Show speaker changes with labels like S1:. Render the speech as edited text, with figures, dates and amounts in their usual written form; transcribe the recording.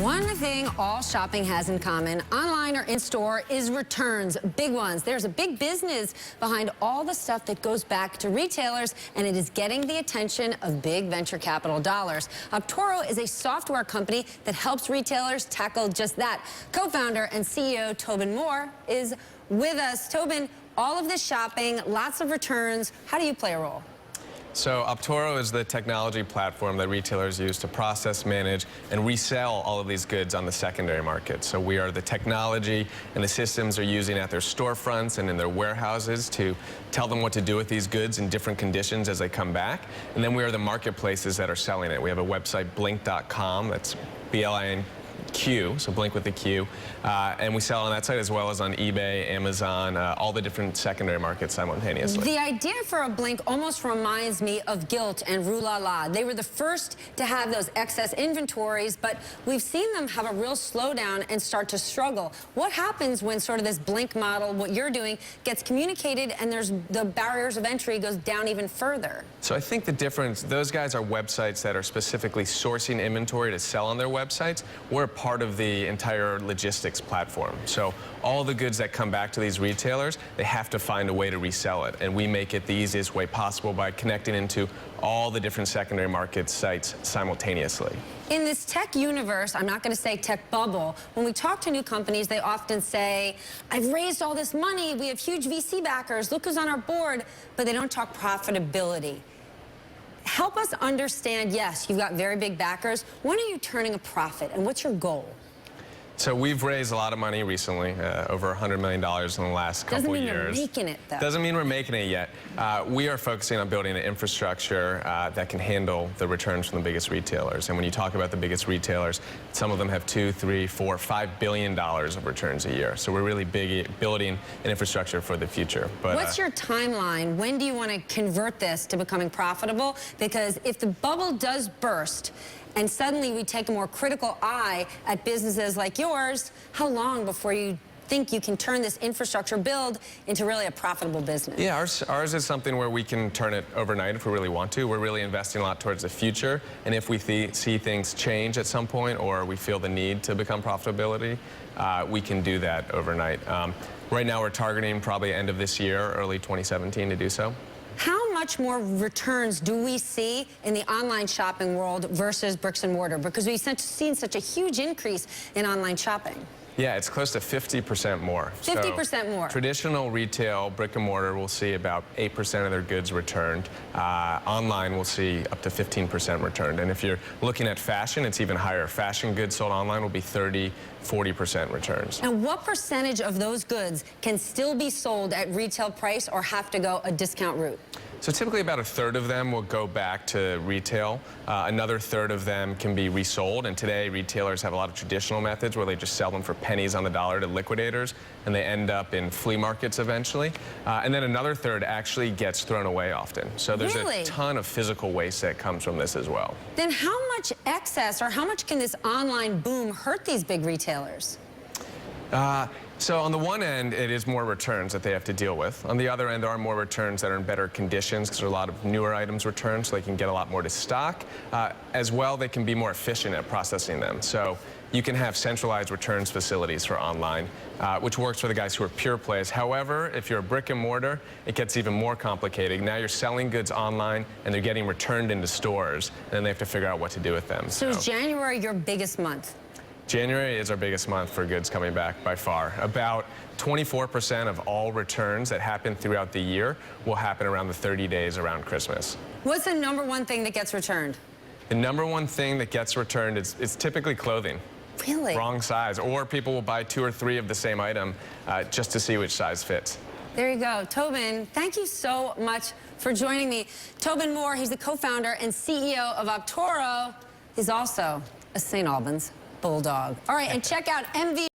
S1: One thing all shopping has in common, online or in-store, is returns, big ones. There's a big business behind all the stuff that goes back to retailers, and it is getting the attention of big venture capital dollars. Optoro is a software company that helps retailers tackle just that. Co-founder and CEO Tobin Moore is with us. Tobin, all of this shopping, lots of returns. How do you play a role?
S2: So Optoro is the technology platform that retailers use to process, manage, and resell all of these goods on the secondary market. So we are the technology and the systems they're using at their storefronts and in their warehouses to tell them what to do with these goods in different conditions as they come back. And then we are the marketplaces that are selling it. We have a website, blink.com, that's B-L-I-N-Q, so Blink with the Q, and we sell on that site as well as on eBay, Amazon, all the different secondary markets simultaneously.
S1: The idea for a Blink almost reminds me of Gilt and Rue La La. They were the first to have those excess inventories, but we've seen them have a real slowdown and start to struggle. What happens when sort of this Blink model, what you're doing, gets communicated and there's the barriers of entry goes down even further?
S2: So I think the difference, those guys are websites that are specifically sourcing inventory to sell on their websites. We're part of the entire logistics platform. So all the goods that come back to these retailers, they have to find a way to resell it. And we make it the easiest way possible by connecting into all the different secondary market sites simultaneously.
S1: In this tech universe, I'm not going to say tech bubble, when we talk to new companies, they often say, I've raised all this money, we have huge VC backers, look who's on our board, but they don't talk profitability. Help us understand, yes, you've got very big backers. When are you turning a profit, and what's your goal?
S2: So we've raised a lot of money recently, over $100 million in the last couple of years.
S1: Doesn't mean we're making it, though.
S2: Doesn't mean we're making it yet. We are focusing on building an infrastructure that can handle the returns from the biggest retailers. And when you talk about the biggest retailers, some of them have $2, $3, $4, $5 billion of returns a year. So we're really building an infrastructure for the future. But,
S1: what's your timeline? When do you want to convert this to becoming profitable? Because if the bubble does burst, and suddenly we take a more critical eye at businesses like yours, how long before you think you can turn this infrastructure build into really a profitable business?
S2: Yeah, ours is something where we can turn it overnight if we really want to. We're really investing a lot towards the future, and if we see things change at some point or we feel the need to become profitability, we can do that overnight. Right now we're targeting probably end of this year, early 2017 to do so.
S1: How much more returns do we see in the online shopping world versus bricks and mortar? Because we've seen such a huge increase in online shopping.
S2: Yeah, it's close to 50% more.
S1: 50% more.
S2: Traditional retail, brick and mortar, will see about 8% of their goods returned. Online, we'll see up to 15% returned. And if you're looking at fashion, it's even higher. Fashion goods sold online will be 30, 40% returns.
S1: And what percentage of those goods can still be sold at retail price or have to go a discount route?
S2: So typically about a third of them will go back to retail. Another third of them can be resold. And today retailers have a lot of traditional methods where they just sell them for pennies on the dollar to liquidators, and they end up in flea markets eventually. And then another third actually gets thrown away often. So there's a ton of physical waste that comes from this as well.
S1: Then how much excess or how much can this online boom hurt these big retailers?
S2: So on the one end, it is more returns that they have to deal with. On the other end, there are more returns that are in better conditions because there are a lot of newer items returned, so they can get a lot more to stock. As well, they can be more efficient at processing them. So you can have centralized returns facilities for online, which works for the guys who are pure plays. However, if you're a brick and mortar, it gets even more complicated. Now you're selling goods online, and they're getting returned into stores, and then they have to figure out what to do with them.
S1: So is January your biggest month?
S2: January is our biggest month for goods coming back by far. About 24% of all returns that happen throughout the year will happen around the 30 days around Christmas.
S1: What's the #1 thing that gets returned?
S2: The #1 thing that gets returned is typically clothing.
S1: Really?
S2: Wrong size. Or people will buy 2 or 3 of the same item just to see which size fits.
S1: There you go. Tobin, thank you so much for joining me. Tobin Moore, he's the co-founder and CEO of Optoro. He's also a St. Albans Bulldog. All right, and check out MV.